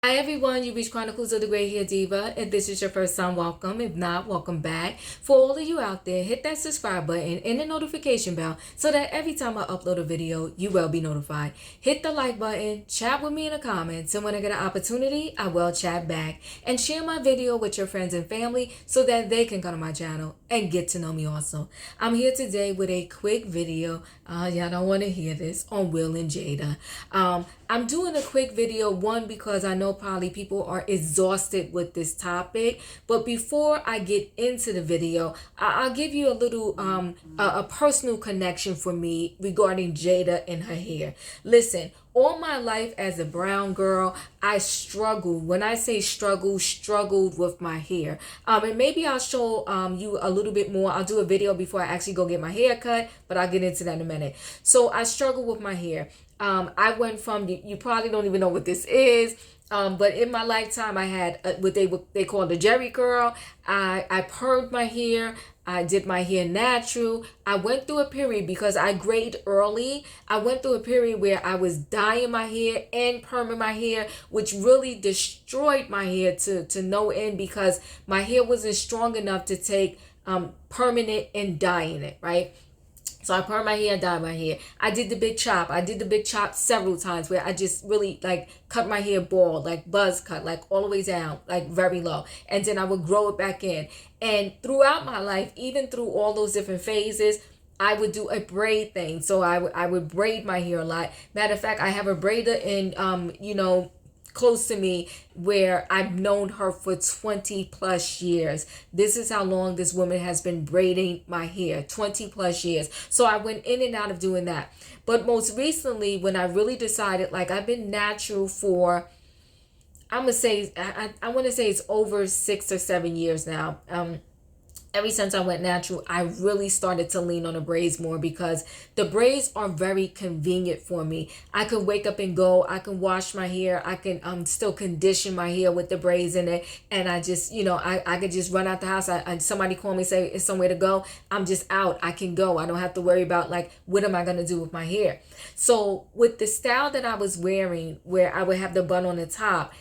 Hi everyone, you reached Chronicles of the Gray Hair Diva. If this is your first time, welcome. If not, welcome back. For all of you out there, hit that subscribe button and the notification bell so that every time I upload a video, you will be notified. Hit the like button, chat with me in the comments, and when I get an opportunity, I will chat back. And share my video with your friends and family so that they can come to my channel and get to know me also. I'm here today with a quick video. Y'all don't want to hear this, on Will and Jada. I'm doing a quick video, one, because I know probably people are exhausted with this topic. But before I get into the video, I'll give you a little, a personal connection for me regarding Jada and her hair. Listen, all my life as a brown girl, I struggled. When I say struggled with my hair. And maybe I'll show you a little bit more. I'll do a video before I actually go get my hair cut, but I'll get into that in a minute. So I struggle with my hair. I went from, you probably don't even know what this is, but in my lifetime, I had what they call the Jerry curl. I permed my hair. I did my hair natural. I went through a period because I grayed early. I went through a period where I was dyeing my hair and perming my hair, which really destroyed my hair to no end because my hair wasn't strong enough to take permanent and dyeing it, right? So I permed my hair, dyed my hair. I did the big chop. I did the big chop several times where I just really like cut my hair bald, like buzz cut, like all the way down, like very low. And then I would grow it back in. And throughout my life, even through all those different phases, I would do a braid thing. So I would braid my hair a lot. Matter of fact, I have a braider in, close to me where I've known her for 20 plus years. This is how long this woman has been braiding my hair, 20 plus years. So I went in and out of doing that. But most recently, when I really decided, like, I've been natural for, I'm gonna say, I want to say it's over 6 or 7 years now. Ever since I went natural, I really started to lean on the braids more because the braids are very convenient for me. I can wake up and go. I can wash my hair. I can still condition my hair with the braids in it. And I just, I could just run out the house. Somebody call me, say it's somewhere to go. I'm just out. I can go. I don't have to worry about, like, what am I going to do with my hair? So with the style that I was wearing, where I would have the bun on the top,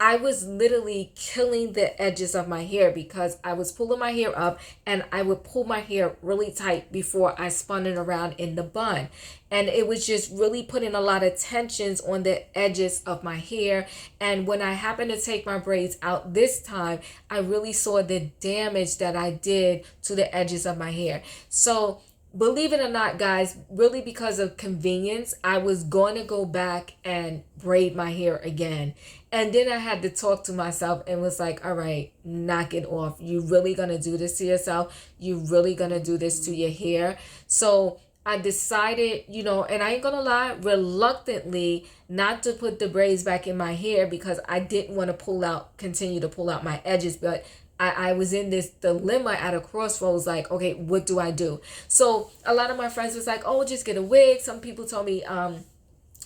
I was literally killing the edges of my hair because I was pulling my hair up and I would pull my hair really tight before I spun it around in the bun. And it was just really putting a lot of tensions on the edges of my hair. And when I happened to take my braids out this time, I really saw the damage that I did to the edges of my hair. So believe it or not, guys, really because of convenience, I was going to go back and braid my hair again. And then I had to talk to myself and was like, all right, knock it off. You really going to do this to yourself? You really going to do this to your hair? So I decided, and I ain't going to lie, reluctantly not to put the braids back in my hair because I didn't want to continue to pull out my edges. But I was in this dilemma at a crossroads, like, okay, what do I do? So a lot of my friends was like, oh, just get a wig. Some people told me,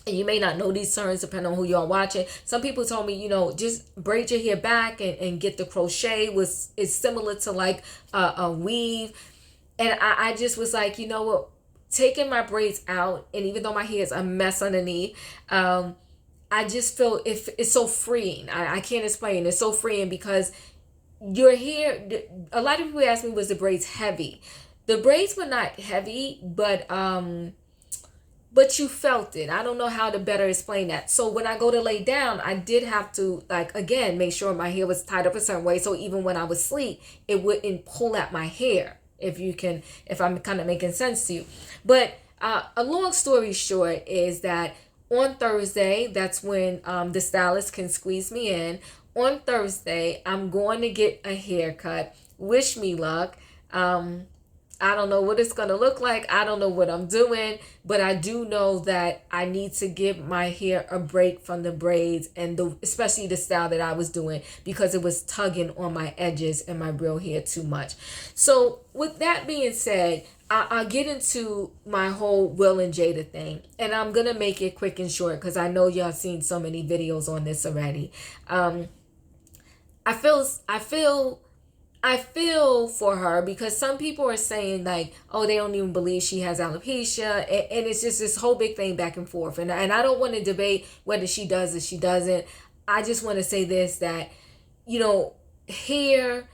and you may not know these terms depending on who you're watching. Some people told me, just braid your hair back and get the crochet. It's similar to like a weave. And I just was like, you know what? Taking my braids out, and even though my hair is a mess underneath, I just feel it's so freeing. I can't explain. It's so freeing because your hair, a lot of people ask me, was the braids heavy? The braids were not heavy, but you felt it. I don't know how to better explain that. So when I go to lay down, I did have to, like, again, make sure my hair was tied up a certain way. So even when I was asleep, it wouldn't pull at my hair, if I'm kind of making sense to you. But a long story short is that on Thursday, that's when the stylist can squeeze me in. On Thursday, I'm going to get a haircut. Wish me luck. I don't know what it's going to look like. I don't know what I'm doing, but I do know that I need to give my hair a break from the braids and especially the style that I was doing because it was tugging on my edges and my real hair too much. So with that being said, I'll get into my whole Will and Jada thing, and I'm going to make it quick and short because I know y'all seen so many videos on this already. I feel for her because some people are saying, like, oh, they don't even believe she has alopecia, and it's just this whole big thing back and forth. And I don't want to debate whether she does or she doesn't. I just want to say this, that, you know, here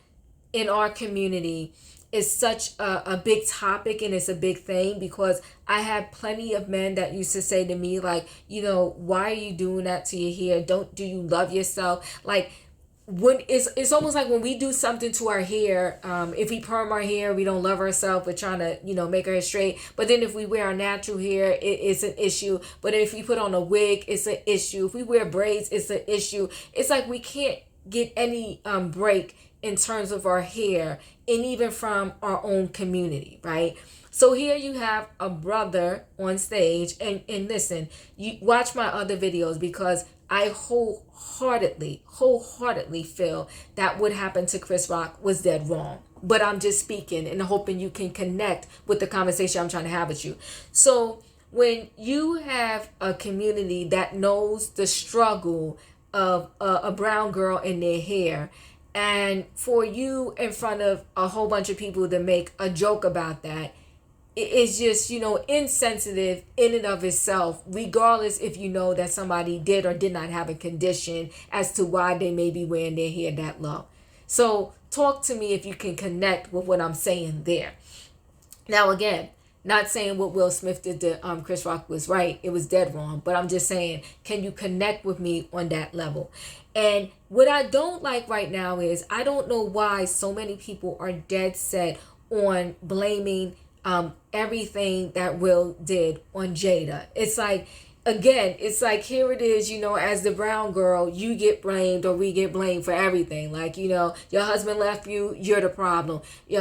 in our community is such a big topic, and it's a big thing, because I have plenty of men that used to say to me, like, you know, why are you doing that to your hair? Do you love yourself? Like, when it's almost like when we do something to our hair, if we perm our hair, we don't love ourselves. We're trying to, you know, make our hair straight. But then if we wear our natural hair, it's an issue. But if we put on a wig, it's an issue. If we wear braids, it's an issue. It's like we can't get any break in terms of our hair, and even from our own community, right? So here you have a brother on stage, and listen, you watch my other videos, because I wholeheartedly feel that what happened to Chris Rock was dead wrong. But I'm just speaking and hoping you can connect with the conversation I'm trying to have with you. So when you have a community that knows the struggle of a brown girl in their hair, and for you in front of a whole bunch of people to make a joke about that, it's just, you know, insensitive in and of itself, regardless if you know that somebody did or did not have a condition as to why they may be wearing their hair that low. So talk to me if you can connect with what I'm saying there. Now, again, not saying what Will Smith did to Chris Rock was right. It was dead wrong. But I'm just saying, can you connect with me on that level? And what I don't like right now is, I don't know why so many people are dead set on blaming everything that Will did on Jada. It's like, again, it's like, here it is, you know, as the brown girl, you get blamed, or we get blamed for everything. Like, you know, your husband left you, you're the problem. You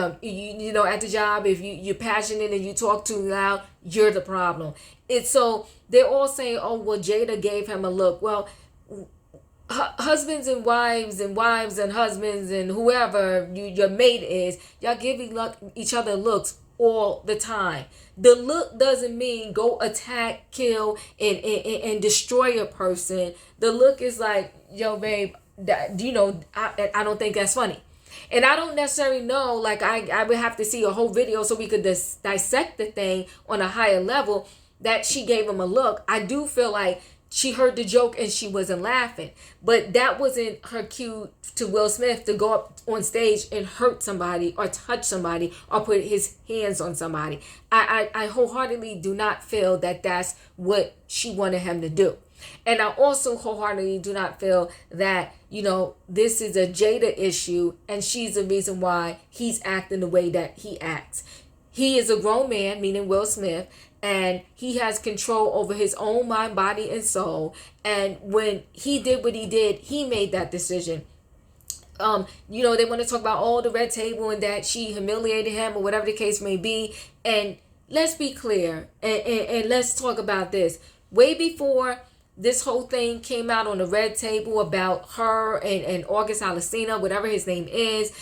know, at the job, if you're passionate and you talk too loud, you're the problem. It's so they're all saying, oh, well, Jada gave him a look. Well, husbands and wives and husbands and whoever your mate is, y'all give each other looks all the time. The look doesn't mean go attack, kill, and destroy a person. The look is like, yo, babe, that, you know, I don't think that's funny. And I don't necessarily know, like, I would have to see a whole video so we could dissect the thing on a higher level, that she gave him a look. I do feel like she heard the joke and she wasn't laughing. But that wasn't her cue to Will Smith to go up on stage and hurt somebody or touch somebody or put his hands on somebody. I wholeheartedly do not feel that that's what she wanted him to do. And I also wholeheartedly do not feel that, you know, this is a Jada issue and she's the reason why he's acting the way that he acts. He is a grown man, meaning Will Smith, and he has control over his own mind, body, and soul. And when he did what he did, he made that decision. You know, they want to talk about all the red table and that she humiliated him or whatever the case may be. And let's be clear, and let's talk about this. Way before this whole thing came out on the red table about her and August Alsina, whatever his name is,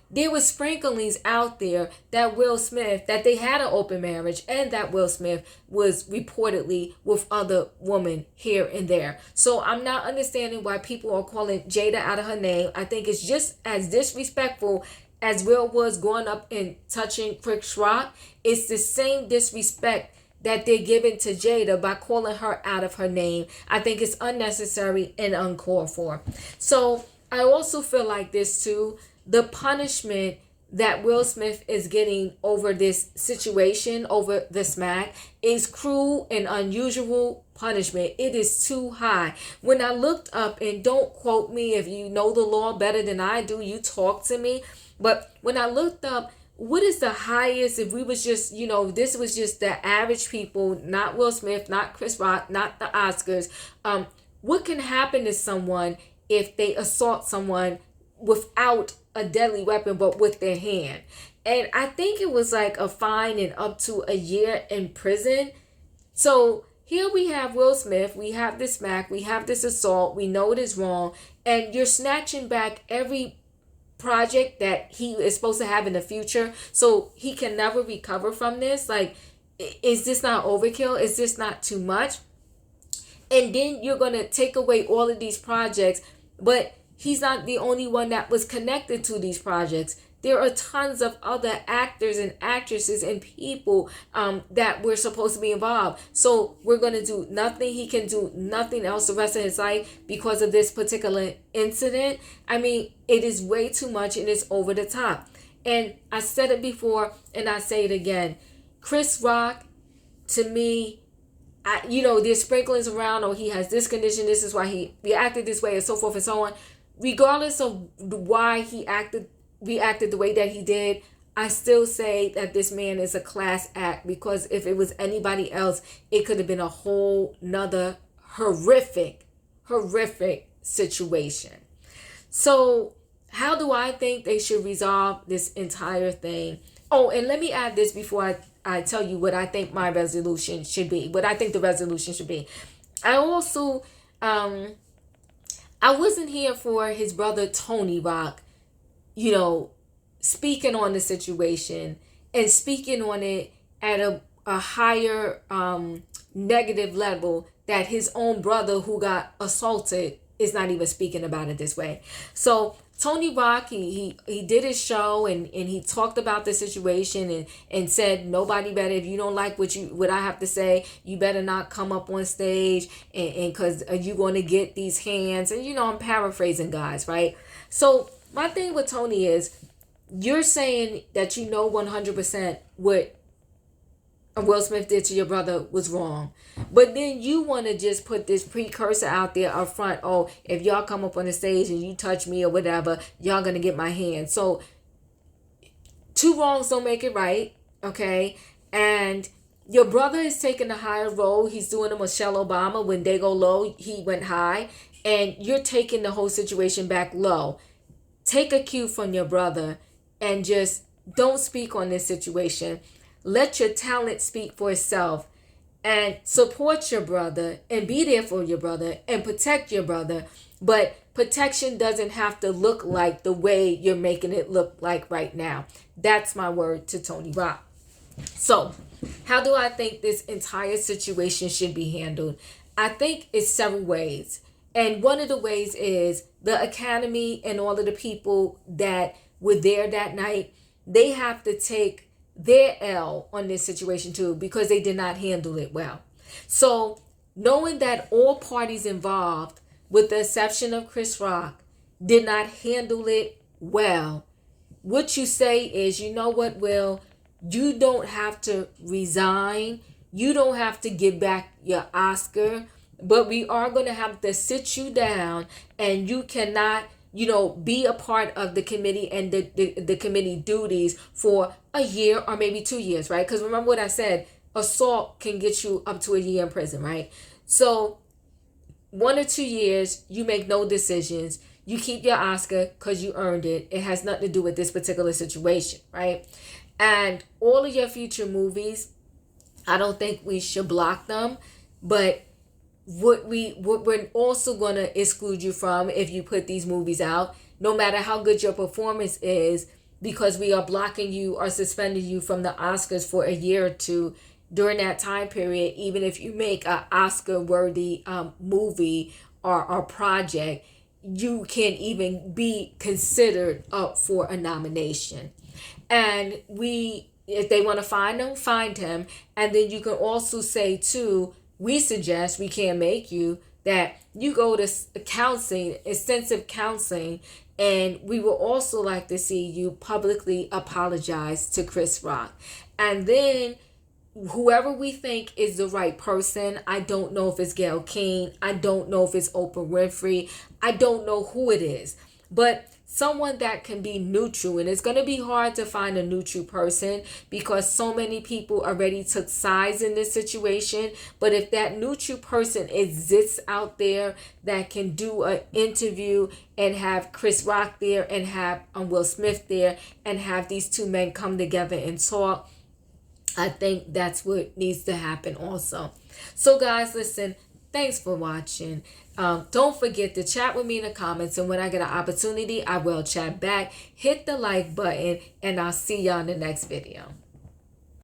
there was sprinklings out there that Will Smith, that they had an open marriage, and that Will Smith was reportedly with other women here and there. So I'm not understanding why people are calling Jada out of her name. I think it's just as disrespectful as Will was going up and touching Chris Rock. It's the same disrespect that they're giving to Jada by calling her out of her name. I think it's unnecessary and uncalled for. So I also feel like this too. The punishment that Will Smith is getting over this situation, over the smack, is cruel and unusual punishment. It is too high. When I looked up, and don't quote me if you know the law better than I do, you talk to me. But when I looked up, what is the highest, if we was just, you know, this was just the average people, not Will Smith, not Chris Rock, not the Oscars, what can happen to someone if they assault someone without a deadly weapon but with their hand? And I think it was like a fine and up to a year in prison. So here we have Will Smith, we have this smack, we have this assault, we know it is wrong, and you're snatching back every project that he is supposed to have in the future, so he can never recover from this. Like, is this not overkill? Is this not too much? And then you're going to take away all of these projects, but he's not the only one that was connected to these projects. there are tons of other actors and actresses and people that were supposed to be involved. So we're going to do nothing. He can do nothing else the rest of his life because of this particular incident. I mean, it is way too much and it's over the top. And I said it before and I say it again. Chris Rock, to me, there's sprinklings around, or he has this condition, this is why he reacted this way, and so forth and so on. Regardless of why he reacted the way that he did, I still say that this man is a class act, because if it was anybody else, it could have been a whole nother horrific situation. So how do I think they should resolve this entire thing? Oh, and let me add this before I tell you what I think my resolution should be, what I think the resolution should be. I also, I wasn't here for his brother Tony Rock, speaking on the situation and speaking on it at a higher negative level that his own brother who got assaulted is not even speaking about it this way. So Tony Rock, he did his show and he talked about the situation and said nobody better, if you don't like what I have to say, you better not come up on stage and because you're going to get these hands. And I'm paraphrasing, guys, right? So my thing with Tony is, you're saying that 100% what Will Smith did to your brother was wrong. But then you want to just put this precursor out there up front. Oh, if y'all come up on the stage and you touch me or whatever, y'all going to get my hand. So two wrongs don't make it right. Okay. And your brother is taking a higher role. He's doing a Michelle Obama. When they go low, he went high. And you're taking the whole situation back low. Take a cue from your brother and just don't speak on this situation. Let your talent speak for itself, and support your brother and be there for your brother and protect your brother. But protection doesn't have to look like the way you're making it look like right now. That's my word to Tony Rock. So how do I think this entire situation should be handled? I think it's several ways. And one of the ways is the Academy and all of the people that were there that night, they have to take their L on this situation too, because they did not handle it well. So knowing that all parties involved, with the exception of Chris Rock, did not handle it well, what you say is, you know what, Will, you don't have to resign. You don't have to give back your Oscar, but we are going to have to sit you down, and you cannot be a part of the committee and the committee duties for a year or maybe 2 years, right? Because remember what I said, assault can get you up to a year in prison, right? So 1 or 2 years, you make no decisions. You keep your Oscar because you earned it. It has nothing to do with this particular situation, right? And all of your future movies, I don't think we should block them, but what we're also going to exclude you from, if you put these movies out, no matter how good your performance is, because we are blocking you or suspending you from the Oscars for a year or two during that time period. Even if you make an Oscar worthy movie or project, you can't even be considered up for a nomination. And if they want to find him. And then you can also say too, we suggest, we can't make you, that you go to counseling, extensive counseling, and we would also like to see you publicly apologize to Chris Rock. And then whoever we think is the right person, I don't know if it's Gayle King, I don't know if it's Oprah Winfrey, I don't know who it is, but someone that can be neutral. And it's going to be hard to find a neutral person because so many people already took sides in this situation. But if that neutral person exists out there that can do an interview and have Chris Rock there and have Will Smith there and have these two men come together and talk, I think that's what needs to happen also. So guys, listen, thanks for watching. Don't forget to chat with me in the comments, and when I get an opportunity, I will chat back. Hit the like button, and I'll see y'all in the next video.